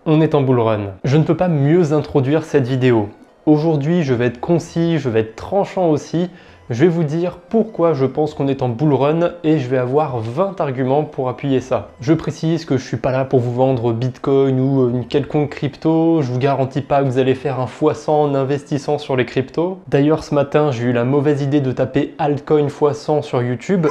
On est en bull run. Je ne peux pas mieux introduire cette vidéo. Aujourd'hui, je vais être concis, je vais être tranchant aussi. Je vais vous dire pourquoi je pense qu'on est en bull run et je vais avoir 20 arguments pour appuyer ça. Je précise que je suis pas là pour vous vendre Bitcoin ou une quelconque crypto. Je vous garantis pas que vous allez faire un x100 en investissant sur les cryptos. D'ailleurs, ce matin, j'ai eu la mauvaise idée de taper altcoin x100 sur YouTube.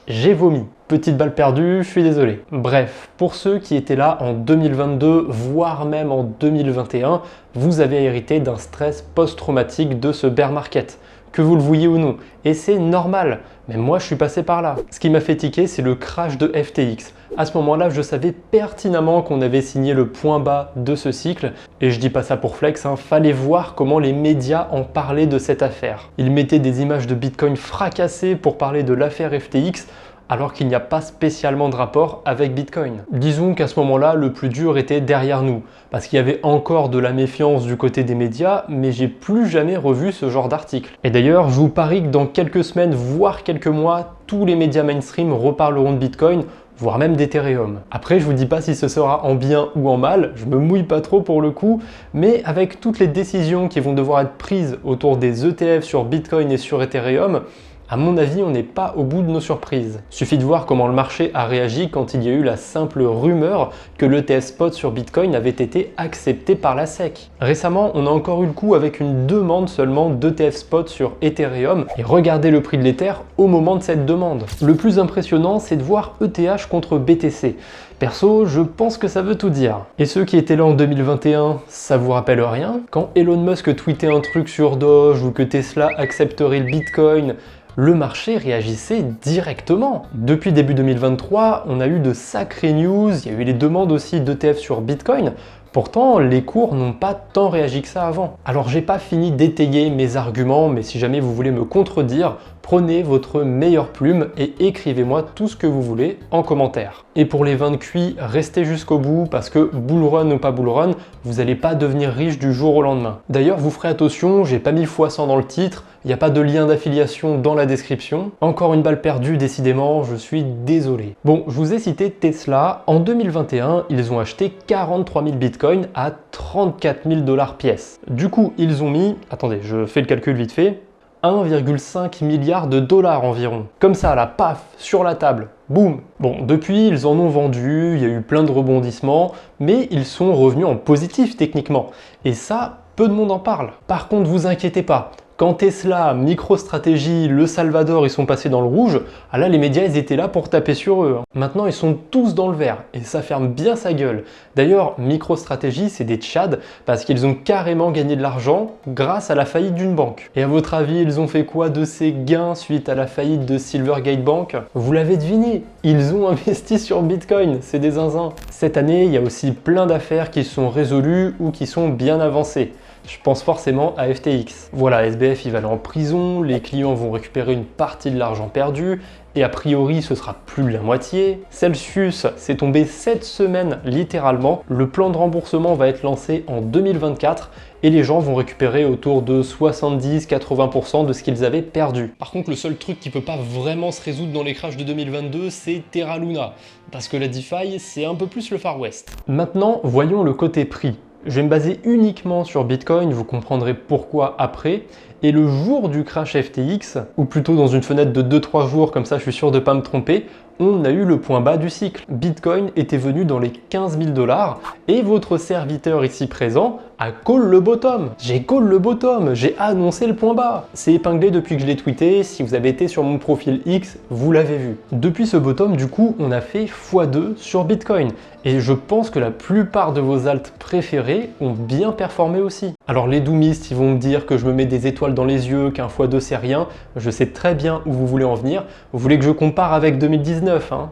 J'ai vomi. Petite balle perdue, je suis désolé. Bref, pour ceux qui étaient là en 2022, voire même en 2021, vous avez hérité d'un stress post-traumatique de ce bear market, que vous le vouliez ou non. Et c'est normal, mais moi je suis passé par là. Ce qui m'a fait tiquer, c'est le crash de FTX. À ce moment-là, je savais pertinemment qu'on avait signé le point bas de ce cycle. Et je dis pas ça pour flex, fallait voir comment les médias en parlaient de cette affaire. Ils mettaient des images de Bitcoin fracassées pour parler de l'affaire FTX, alors qu'il n'y a pas spécialement de rapport avec Bitcoin. Disons qu'à ce moment-là, le plus dur était derrière nous, parce qu'il y avait encore de la méfiance du côté des médias, mais j'ai plus jamais revu ce genre d'article. Et d'ailleurs, je vous parie que dans quelques semaines, voire quelques mois, tous les médias mainstream reparleront de Bitcoin, voire même d'Ethereum. Après, je vous dis pas si ce sera en bien ou en mal, je me mouille pas trop pour le coup, mais avec toutes les décisions qui vont devoir être prises autour des ETF sur Bitcoin et sur Ethereum, à mon avis, on n'est pas au bout de nos surprises. Suffit de voir comment le marché a réagi quand il y a eu la simple rumeur que l'ETF spot sur Bitcoin avait été accepté par la SEC. Récemment, on a encore eu le coup avec une demande seulement d'ETF spot sur Ethereum et regardez le prix de l'Ether au moment de cette demande. Le plus impressionnant, c'est de voir ETH contre BTC. Perso, je pense que ça veut tout dire. Et ceux qui étaient là en 2021, ça vous rappelle rien? Quand Elon Musk tweetait un truc sur Doge ou que Tesla accepterait le Bitcoin, le marché réagissait directement. Depuis début 2023, on a eu de sacrées news, il y a eu les demandes aussi d'ETF sur Bitcoin. Pourtant, les cours n'ont pas tant réagi que ça avant. Alors j'ai pas fini d'étayer mes arguments, mais si jamais vous voulez me contredire, prenez votre meilleure plume et écrivez-moi tout ce que vous voulez en commentaire. Et pour les 20 cuits, restez jusqu'au bout parce que bull run ou pas bull run, vous n'allez pas devenir riche du jour au lendemain. D'ailleurs, vous ferez attention, j'ai pas mis x100 dans le titre, il n'y a pas de lien d'affiliation dans la description. Encore une balle perdue, décidément, je suis désolé. Bon, je vous ai cité Tesla. En 2021, ils ont acheté 43 000 bitcoins à 34 000 $ pièce. Du coup, ils ont mis, attendez, je fais le calcul vite fait, 1,5 milliard de dollars environ. Comme ça, là, paf, sur la table. Boum. Bon, depuis, ils en ont vendu, il y a eu plein de rebondissements, mais ils sont revenus en positif techniquement. Et ça, peu de monde en parle. Par contre, vous inquiétez pas. Quand Tesla, MicroStrategy, Le Salvador, ils sont passés dans le rouge, ah là les médias ils étaient là pour taper sur eux. Maintenant ils sont tous dans le vert et ça ferme bien sa gueule. D'ailleurs MicroStrategy c'est des tchads parce qu'ils ont carrément gagné de l'argent grâce à la faillite d'une banque. Et à votre avis ils ont fait quoi de ces gains suite à la faillite de Silvergate Bank? Vous l'avez deviné, ils ont investi sur Bitcoin, c'est des zinzins. Cette année il y a aussi plein d'affaires qui sont résolues ou qui sont bien avancées. Je pense forcément à FTX. Voilà, SBF il va aller en prison, les clients vont récupérer une partie de l'argent perdu, et a priori ce sera plus de la moitié. Celsius s'est tombé 7 semaines littéralement, le plan de remboursement va être lancé en 2024, et les gens vont récupérer autour de 70-80% de ce qu'ils avaient perdu. Par contre, le seul truc qui peut pas vraiment se résoudre dans les crashs de 2022, c'est Terra Luna, parce que la DeFi, c'est un peu plus le Far West. Maintenant, voyons le côté prix. Je vais me baser uniquement sur Bitcoin, vous comprendrez pourquoi après. Et le jour du crash FTX, ou plutôt dans une fenêtre de 2-3 jours, comme ça je suis sûr de ne pas me tromper, on a eu le point bas du cycle. Bitcoin était venu dans les 15 000 $ et votre serviteur ici présent a call le bottom. J'ai call le bottom, j'ai annoncé le point bas. C'est épinglé depuis que je l'ai tweeté, si vous avez été sur mon profil X, vous l'avez vu. Depuis ce bottom, du coup, on a fait x2 sur Bitcoin. Et je pense que la plupart de vos alts préférés ont bien performé aussi. Alors les doomistes, ils vont me dire que je me mets des étoiles dans les yeux, qu'un x2 c'est rien. Je sais très bien où vous voulez en venir. Vous voulez que je compare avec 2019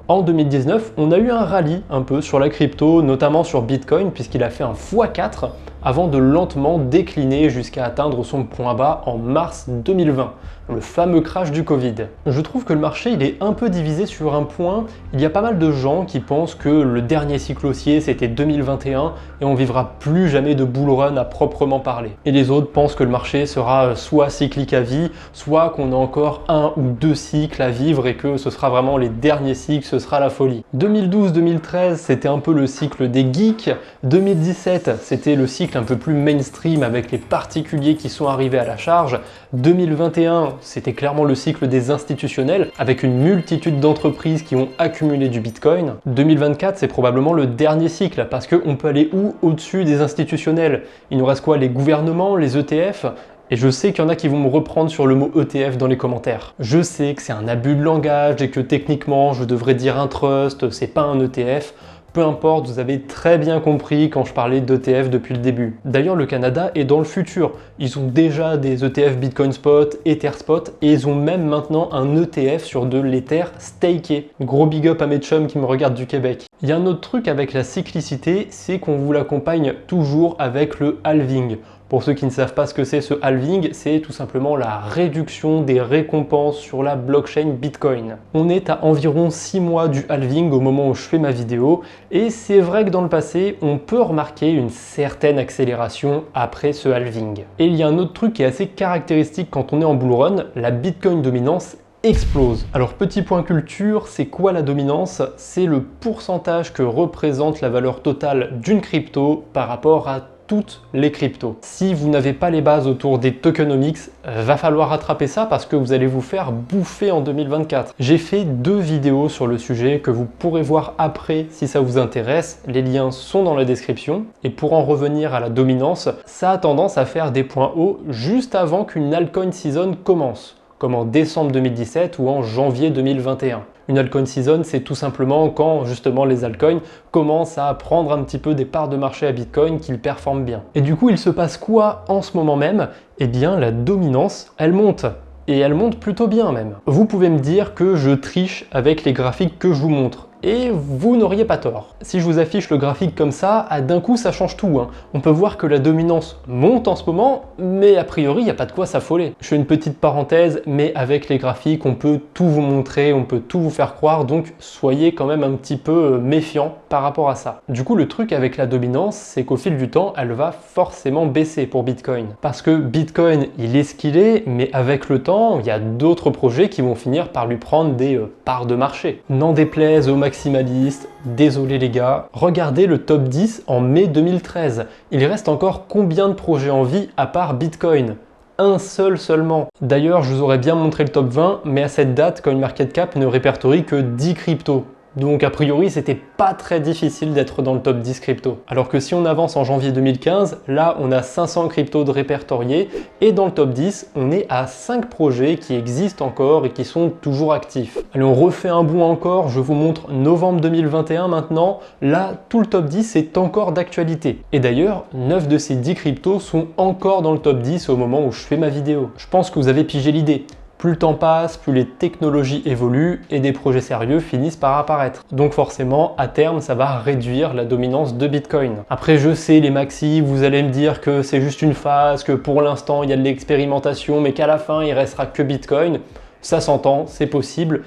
En 2019, on a eu un rallye un peu sur la crypto, notamment sur Bitcoin, puisqu'il a fait un x4. avant de lentement décliner jusqu'à atteindre son point bas en mars 2020, le fameux crash du Covid. Je trouve que le marché il est un peu divisé sur un point. Il y a pas mal de gens qui pensent que le dernier cycle haussier c'était 2021 et on vivra plus jamais de bull run à proprement parler. Et les autres pensent que le marché sera soit cyclique à vie, soit qu'on a encore 1 ou 2 cycles à vivre et que ce sera vraiment les derniers cycles, ce sera la folie. 2012-2013 c'était un peu le cycle des geeks, 2017 c'était le cycle un peu plus mainstream avec les particuliers qui sont arrivés à la charge, 2021 c'était clairement le cycle des institutionnels avec une multitude d'entreprises qui ont accumulé du Bitcoin. 2024 c'est probablement le dernier cycle parce qu'on peut aller où au-dessus des institutionnels? Il nous reste quoi? Les gouvernements, les ETF? Et je sais qu'il y en a qui vont me reprendre sur le mot ETF dans les commentaires. Je sais que c'est un abus de langage et que techniquement je devrais dire un trust, c'est pas un ETF. Peu importe, vous avez très bien compris quand je parlais d'ETF depuis le début. D'ailleurs, le Canada est dans le futur. Ils ont déjà des ETF Bitcoin Spot, Ether Spot et ils ont même maintenant un ETF sur de l'Ether staké. Gros big up à mes chums qui me regardent du Québec. Il y a un autre truc avec la cyclicité, c'est qu'on vous l'accompagne toujours avec le halving. Pour ceux qui ne savent pas ce que c'est ce halving, c'est tout simplement la réduction des récompenses sur la blockchain Bitcoin. On est à environ 6 mois du halving au moment où je fais ma vidéo et c'est vrai que dans le passé, on peut remarquer une certaine accélération après ce halving. Et il y a un autre truc qui est assez caractéristique quand on est en bull run, la Bitcoin dominance explose. Alors petit point culture, c'est quoi la dominance? C'est le pourcentage que représente la valeur totale d'une crypto par rapport à toutes les cryptos. Si vous n'avez pas les bases autour des tokenomics, va falloir rattraper ça parce que vous allez vous faire bouffer en 2024. J'ai fait 2 vidéos sur le sujet que vous pourrez voir après si ça vous intéresse. Les liens sont dans la description. Et pour en revenir à la dominance, ça a tendance à faire des points hauts juste avant qu'une altcoin season commence, comme en décembre 2017 ou en janvier 2021. Une altcoin season, c'est tout simplement quand justement les altcoins commencent à prendre un petit peu des parts de marché à Bitcoin, qu'ils performent bien. Et du coup, il se passe quoi en ce moment même? Eh bien, la dominance, elle monte. Et elle monte plutôt bien même. Vous pouvez me dire que je triche avec les graphiques que je vous montre. Et vous n'auriez pas tort. Si je vous affiche le graphique comme ça, d'un coup ça change tout. On peut voir que la dominance monte en ce moment, mais a priori il n'y a pas de quoi s'affoler. Je fais une petite parenthèse, mais avec les graphiques on peut tout vous montrer, on peut tout vous faire croire, donc soyez quand même un petit peu méfiants par rapport à ça. Du coup le truc avec la dominance, c'est qu'au fil du temps, elle va forcément baisser pour Bitcoin. Parce que Bitcoin, il est ce qu'il est, mais avec le temps, il y a d'autres projets qui vont finir par lui prendre des parts de marché. N'en déplaise au maximaliste, désolé les gars. Regardez le top 10 en mai 2013. Il reste encore combien de projets en vie à part Bitcoin? Un seul seulement. D'ailleurs, je vous aurais bien montré le top 20, mais à cette date, CoinMarketCap ne répertorie que 10 cryptos. Donc a priori, c'était pas très difficile d'être dans le top 10 crypto. Alors que si on avance en janvier 2015, là on a 500 cryptos de répertoriés et dans le top 10, on est à 5 projets qui existent encore et qui sont toujours actifs. Allez, on refait un bond encore, je vous montre novembre 2021 maintenant. Là, tout le top 10 est encore d'actualité. Et d'ailleurs, 9 de ces 10 cryptos sont encore dans le top 10 au moment où je fais ma vidéo. Je pense que vous avez pigé l'idée. Plus le temps passe, plus les technologies évoluent et des projets sérieux finissent par apparaître. Donc forcément, à terme, ça va réduire la dominance de Bitcoin. Après, je sais, les maxis, vous allez me dire que c'est juste une phase, que pour l'instant, il y a de l'expérimentation, mais qu'à la fin, il restera que Bitcoin. Ça s'entend, c'est possible.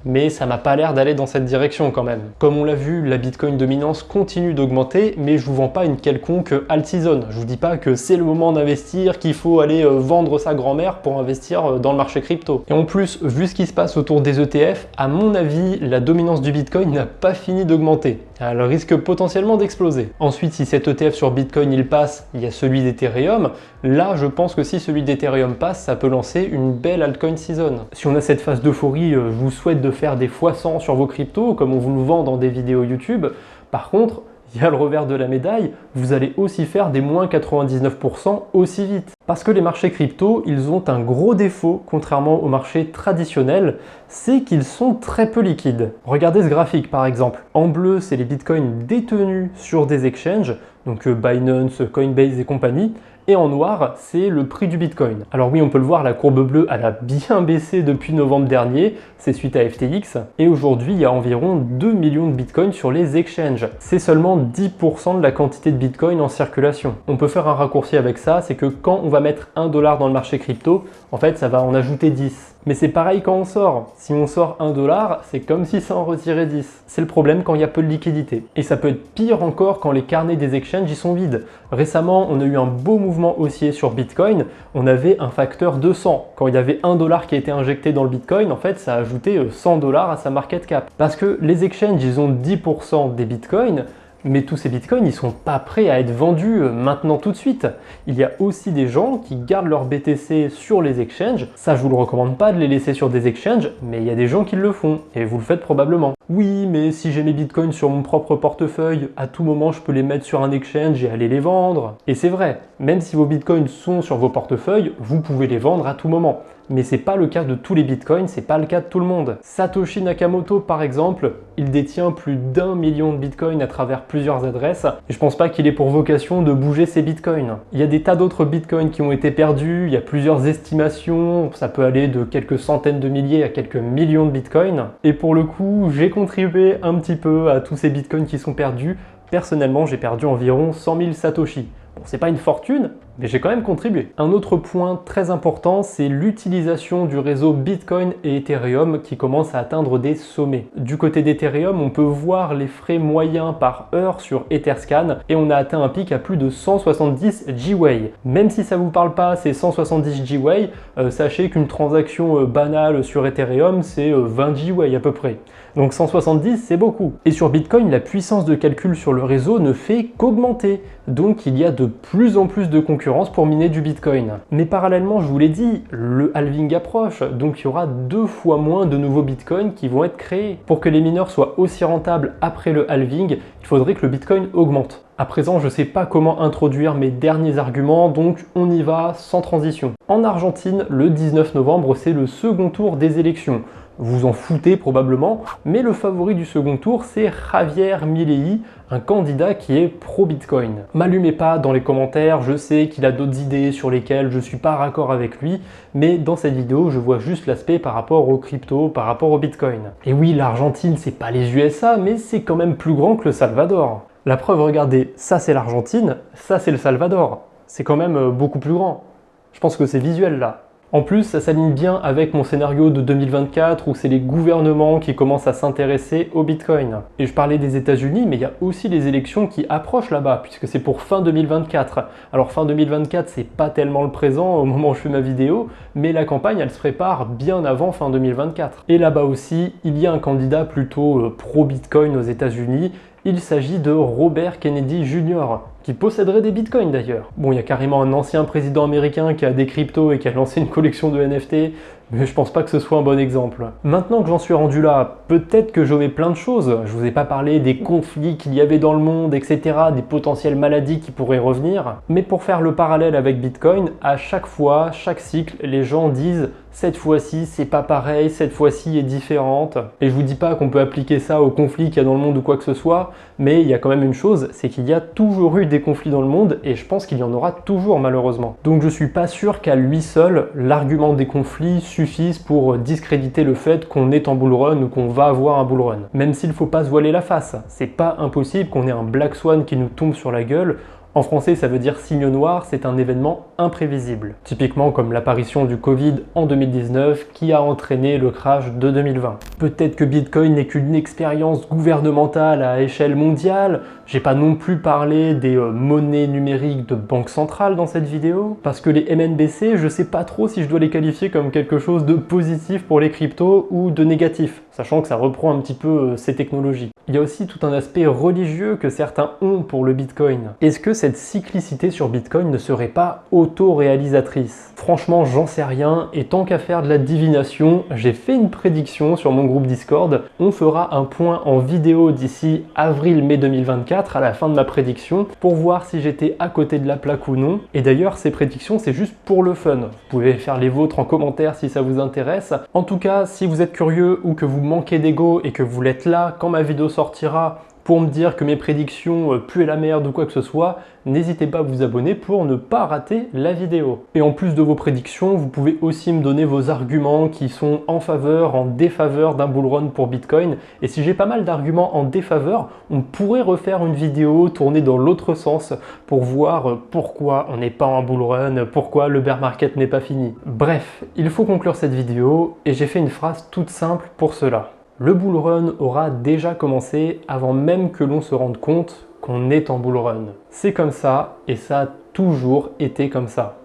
Mais ça m'a pas l'air d'aller dans cette direction quand même. Comme on l'a vu, la Bitcoin dominance continue d'augmenter, mais je vous vends pas une quelconque alt season. Je vous dis pas que c'est le moment d'investir, qu'il faut aller vendre sa grand-mère pour investir dans le marché crypto. Et en plus, vu ce qui se passe autour des ETF, à mon avis, la dominance du Bitcoin n'a pas fini d'augmenter. Elle risque potentiellement d'exploser. Ensuite, si cet ETF sur Bitcoin il passe, il y a celui d'Ethereum. Là, je pense que si celui d'Ethereum passe, ça peut lancer une belle altcoin season. Si on a cette phase d'euphorie, je vous souhaite de faire des x100 sur vos cryptos, comme on vous le vend dans des vidéos YouTube. Par contre, il y a le revers de la médaille, vous allez aussi faire des moins 99% aussi vite. Parce que les marchés crypto, ils ont un gros défaut, contrairement aux marchés traditionnels, c'est qu'ils sont très peu liquides. Regardez ce graphique par exemple. En bleu, c'est les bitcoins détenus sur des exchanges. donc Binance, Coinbase et compagnie. Et en noir, c'est le prix du Bitcoin. Alors oui, on peut le voir, la courbe bleue, elle a bien baissé depuis novembre dernier, c'est suite à FTX. Et aujourd'hui, il y a environ 2 millions de Bitcoin sur les exchanges. C'est seulement 10% de la quantité de Bitcoin en circulation. On peut faire un raccourci avec ça, c'est que quand on va mettre 1 dollar dans le marché crypto, en fait, ça va en ajouter 10. Mais c'est pareil quand on sort. Si on sort 1 dollar, c'est comme si ça en retirait 10. C'est le problème quand il y a peu de liquidité. Et ça peut être pire encore quand les carnets des exchanges y sont vides. Récemment, on a eu un beau mouvement haussier sur Bitcoin. On avait un facteur de 100. Quand il y avait 1 dollar qui a été injecté dans le Bitcoin, en fait, ça a ajouté 100 dollars à sa market cap. Parce que les exchanges, ils ont 10% des Bitcoins. Mais tous ces bitcoins, ils sont pas prêts à être vendus maintenant tout de suite. Il y a aussi des gens qui gardent leur BTC sur les exchanges. Ça, je vous le recommande pas de les laisser sur des exchanges, mais il y a des gens qui le font, et vous le faites probablement. Oui, mais si j'ai mes bitcoins sur mon propre portefeuille, à tout moment, je peux les mettre sur un exchange et aller les vendre. Et c'est vrai, même si vos bitcoins sont sur vos portefeuilles, vous pouvez les vendre à tout moment. Mais c'est pas le cas de tous les bitcoins, c'est pas le cas de tout le monde. Satoshi Nakamoto par exemple, il détient plus d'1 million de bitcoins à travers plusieurs adresses et je pense pas qu'il ait pour vocation de bouger ses bitcoins. Il y a des tas d'autres bitcoins qui ont été perdus, il y a plusieurs estimations, ça peut aller de quelques centaines de milliers à quelques millions de bitcoins. Et pour le coup, j'ai contribué un petit peu à tous ces bitcoins qui sont perdus. Personnellement, j'ai perdu environ 100 000 Satoshi. Bon, c'est pas une fortune, mais j'ai quand même contribué. Un autre point très important, c'est l'utilisation du réseau Bitcoin et Ethereum qui commence à atteindre des sommets. Du côté d'Ethereum, on peut voir les frais moyens par heure sur Etherscan et on a atteint un pic à plus de 170 Gwei. Même si ça vous parle pas, ces 170 Gwei, sachez qu'une transaction banale sur Ethereum, c'est 20 Gwei à peu près. Donc 170, c'est beaucoup. Et sur Bitcoin, la puissance de calcul sur le réseau ne fait qu'augmenter. Donc il y a de plus en plus de concurrence pour miner du Bitcoin. Mais parallèlement, je vous l'ai dit, le halving approche, donc il y aura 2 fois moins de nouveaux Bitcoins qui vont être créés. Pour que les mineurs soient aussi rentables après le halving, il faudrait que le Bitcoin augmente. À présent, je ne sais pas comment introduire mes derniers arguments, donc on y va sans transition. En Argentine, le 19 novembre, c'est le second tour des élections. Vous en foutez probablement, mais le favori du second tour, c'est Javier Milei, un candidat qui est pro-Bitcoin. M'allumez pas dans les commentaires, je sais qu'il a d'autres idées sur lesquelles je suis pas raccord avec lui, mais dans cette vidéo, je vois juste l'aspect par rapport aux crypto, par rapport au Bitcoin. Et oui, l'Argentine, c'est pas les USA, mais c'est quand même plus grand que le Salvador. La preuve, regardez, ça c'est l'Argentine, ça c'est le Salvador. C'est quand même beaucoup plus grand. Je pense que c'est visuel là. En plus, ça s'aligne bien avec mon scénario de 2024 où c'est les gouvernements qui commencent à s'intéresser au Bitcoin. Et je parlais des États-Unis, mais il y a aussi les élections qui approchent là-bas, puisque c'est pour fin 2024. Alors fin 2024, c'est pas tellement le présent au moment où je fais ma vidéo, mais la campagne, elle se prépare bien avant fin 2024. Et là-bas aussi, il y a un candidat plutôt pro-Bitcoin aux États-Unis. Il s'agit de Robert Kennedy Jr., qui posséderait des bitcoins d'ailleurs. Bon, il y a carrément un ancien président américain qui a des cryptos et qui a lancé une collection de NFT, mais je pense pas que ce soit un bon exemple. Maintenant que j'en suis rendu là, peut-être que j'omets plein de choses. Je vous ai pas parlé des conflits qu'il y avait dans le monde, etc., des potentielles maladies qui pourraient revenir. Mais pour faire le parallèle avec Bitcoin, à chaque fois, chaque cycle, les gens disent cette fois-ci c'est pas pareil, cette fois-ci est différente. Et je vous dis pas qu'on peut appliquer ça aux conflits qu'il y a dans le monde ou quoi que ce soit, mais il y a quand même une chose, c'est qu'il y a toujours eu des conflits dans le monde et je pense qu'il y en aura toujours malheureusement. Donc je suis pas sûr qu'à lui seul, l'argument des conflits suffise pour discréditer le fait qu'on est en bull run ou qu'on va avoir un bull run. Même s'il faut pas se voiler la face, c'est pas impossible qu'on ait un Black Swan qui nous tombe sur la gueule. En français, ça veut dire signe noir, c'est un événement imprévisible. Typiquement comme l'apparition du Covid en 2019 qui a entraîné le crash de 2020. Peut-être que Bitcoin n'est qu'une expérience gouvernementale à échelle mondiale. J'ai pas non plus parlé des monnaies numériques de banque centrale dans cette vidéo. Parce que les MNBC, je sais pas trop si je dois les qualifier comme quelque chose de positif pour les cryptos ou de négatif, sachant que ça reprend un petit peu ces technologies. Il y a aussi tout un aspect religieux que certains ont pour le Bitcoin. Est-ce que cette cyclicité sur Bitcoin ne serait pas auto-réalisatrice? Franchement, j'en sais rien, et tant qu'à faire de la divination, j'ai fait une prédiction sur mon groupe Discord. On fera un point en vidéo d'ici avril-mai 2024 à la fin de ma prédiction pour voir si j'étais à côté de la plaque ou non. Et d'ailleurs, ces prédictions, c'est juste pour le fun. Vous pouvez faire les vôtres en commentaire si ça vous intéresse. En tout cas, si vous êtes curieux ou que vous manquez d'ego et que vous l'êtes là quand ma vidéo sortira pour me dire que mes prédictions puent la merde ou quoi que ce soit, n'hésitez pas à vous abonner pour ne pas rater la vidéo. Et en plus de vos prédictions, vous pouvez aussi me donner vos arguments qui sont en faveur, en défaveur d'un bull run pour Bitcoin. Et si j'ai pas mal d'arguments en défaveur, on pourrait refaire une vidéo tournée dans l'autre sens pour voir pourquoi on n'est pas en bull run, pourquoi le bear market n'est pas fini. Bref, il faut conclure cette vidéo et j'ai fait une phrase toute simple pour cela. Le bull run aura déjà commencé avant même que l'on se rende compte qu'on est en bull run. C'est comme ça et ça a toujours été comme ça.